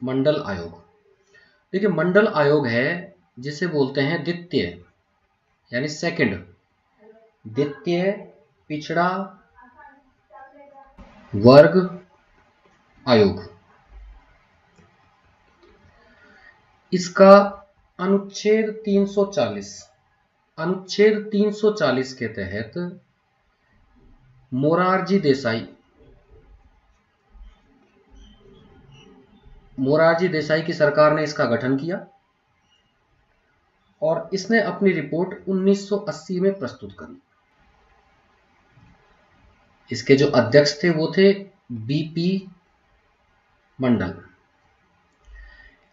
मंडल आयोग। देखिए, मंडल आयोग है जिसे बोलते हैं द्वितीय यानी सेकंड द्वितीय पिछड़ा वर्ग आयोग। इसका अनुच्छेद 340 के तहत मोरारजी देसाई की सरकार ने इसका गठन किया और इसने अपनी रिपोर्ट 1980 में प्रस्तुत करी। इसके जो अध्यक्ष थे वो थे बीपी मंडल।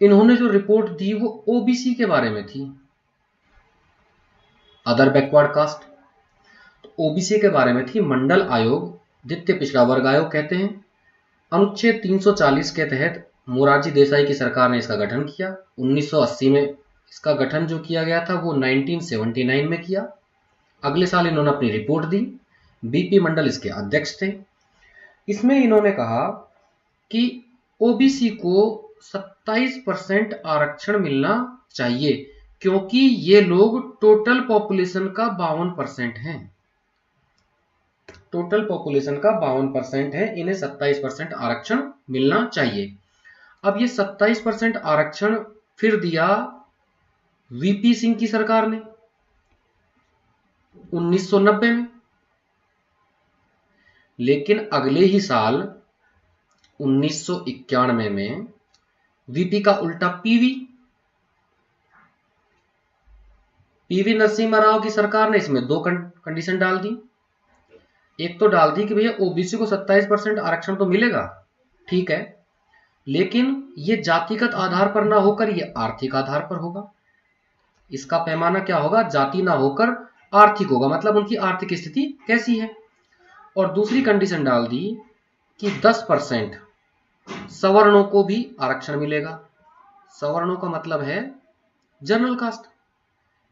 इन्होंने जो रिपोर्ट दी वो ओबीसी के बारे में थी, अदर बैकवर्ड कास्ट। तो ओबीसी के बारे में थी। मंडल आयोग, द्वितीय पिछड़ा वर्ग आयोग कहते हैं। अनुच्छेद 340 के तहत मोरारजी देसाई की सरकार ने इसका गठन किया 1980 में। इसका गठन जो किया गया था वो 1979 में किया। अगले साल इन्होंने अपनी रिपोर्ट दी। बीपी मंडल इसके अध्यक्ष थे। इसमें इन्होंने कहा कि ओबीसी को 27% आरक्षण मिलना चाहिए क्योंकि ये लोग टोटल पॉपुलेशन का 52% हैं। टोटल पॉपुलेशन का 52% है, इन्हें 27% आरक्षण मिलना चाहिए। अब ये 27% आरक्षण फिर दिया वीपी सिंह की सरकार ने 1990 में। लेकिन अगले ही साल 1991 में वीपी का उल्टा पीवी नरसिम्हा राव की सरकार ने इसमें दो कंडीशन डाल दी। एक तो डाल दी कि भैया ओबीसी को 27% आरक्षण तो मिलेगा, ठीक है, लेकिन ये जातिगत आधार पर ना होकर ये आर्थिक आधार पर होगा। इसका पैमाना क्या होगा? जाति ना होकर आर्थिक होगा, मतलब उनकी आर्थिक स्थिति कैसी है। और दूसरी कंडीशन डाल दी कि 10% सवर्णों को भी आरक्षण मिलेगा। सवर्णों का मतलब है जनरल कास्ट,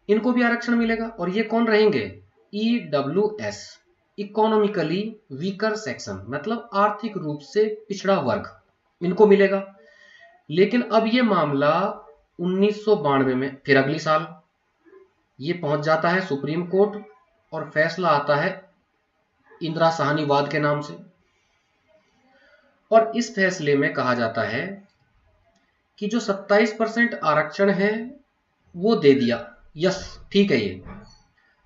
इनको भी आरक्षण मिलेगा। और ये कौन रहेंगे? ईडब्ल्यूएस, इकोनॉमिकली वीकर सेक्शन, मतलब आर्थिक रूप से पिछड़ा वर्ग, इनको मिलेगा। लेकिन अब ये मामला 1992 में फिर अगली साल ये पहुंच जाता है सुप्रीम कोर्ट और फैसला आता है इंदिरा साहनी वाद के नाम से। और इस फैसले में कहा जाता है कि जो 27% आरक्षण है वो दे दिया, यस ठीक है ये,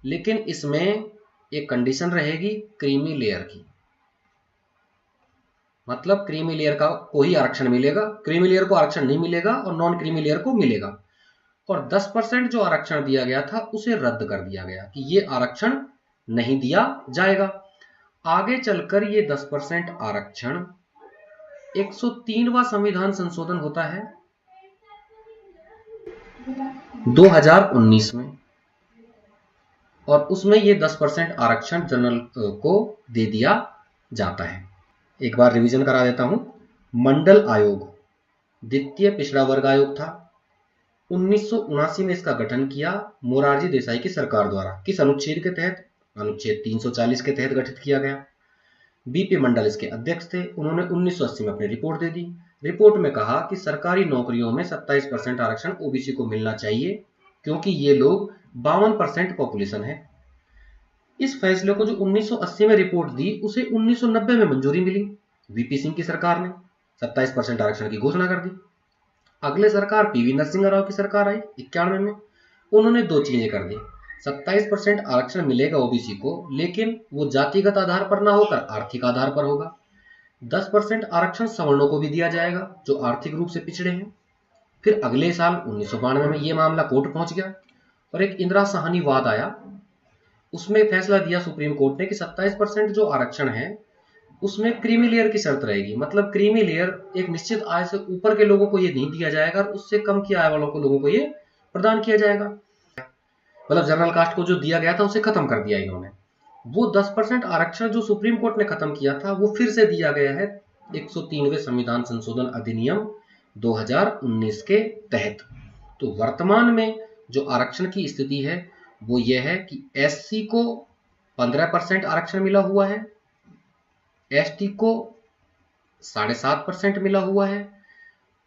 लेकिन इसमें एक कंडीशन रहेगी क्रीमी लेयर की। मतलब क्रीमी लेयर का को ही आरक्षण मिलेगा, क्रीमी लेयर को आरक्षण नहीं मिलेगा और नॉन क्रीमी लेयर को मिलेगा। और 10% जो आरक्षण दिया गया था उसे रद्द कर दिया गया कि ये आरक्षण नहीं दिया जाएगा। आगे चलकर ये 10% आरक्षण 103वां संविधान संशोधन होता है 2019 में, और उसमें ये 10% आरक्षण जनरल को दे दिया जाता है। एक बार रिवीजन करा देता हूं। मंडल आयोग द्वितीय पिछड़ा वर्ग आयोग था। 1979 में इसका गठन किया मोरारजी देसाई की सरकार द्वारा। किस अनुच्छेद के तहत? अनुच्छेद 340 के तहत गठित किया गया। बीपी मंडल इसके अध्यक्ष थे। उन्होंने 1980 में अपनी रिपोर्ट दे दी। रिपोर्ट में कहा कि सरकारी नौकरियों में 27% आरक्षण ओबीसी को मिलना चाहिए क्योंकि ये लोग 52% पॉपुलेशन है। इस फैसले को जो 1980 में रिपोर्ट दी उसे 1990 में मंजूरी मिली। वीपी सिंह की सरकार ने 27% आरक्षण की घोषणा कर दी। अगले सरकार पीवी नरसिम्हा राव की सरकार आई 91 में। उन्होंने दो चीजें कर दी। 27% आरक्षण मिलेगा ओबीसी को, लेकिन वो जातिगत आधार पर ना होकर आर्थिक आधार पर होगा। 10% आरक्षण सवर्णों को भी दिया जाएगा जो आर्थिक रूप से पिछड़े हैं। फिर अगले साल 1992 में ये मामला कोर्ट पहुंच गया और एक इंदिरा साहनी वाद आया। उसमें फैसला दिया सुप्रीम कोर्ट ने कि 27% जो आरक्षण है उसमें क्रीमी लेयर की शर्त रहेगी। मतलब क्रीमी लेयर एक निश्चित आय से ऊपर के लोगों को ये नहीं दिया जाएगा और उससे कम की आय वालों को लोगों को ये प्रदान किया जाएगा। मतलब जनरल कास्ट को जो दिया गया था उसे खत्म कर दिया इन्होंने। वो 10% आरक्षण जो सुप्रीम कोर्ट ने खत्म किया था वो फिर से दिया गया है 103वें संविधान संशोधन अधिनियम 2019 के तहत। तो वर्तमान में जो आरक्षण की स्थिति है वो ये है कि एससी को 15% आरक्षण मिला हुआ है, एसटी को 7.5% मिला हुआ है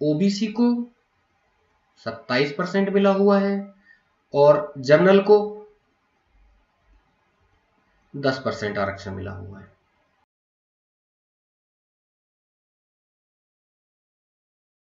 ओबीसी को 27% मिला हुआ है और जनरल को 10% आरक्षण मिला हुआ है।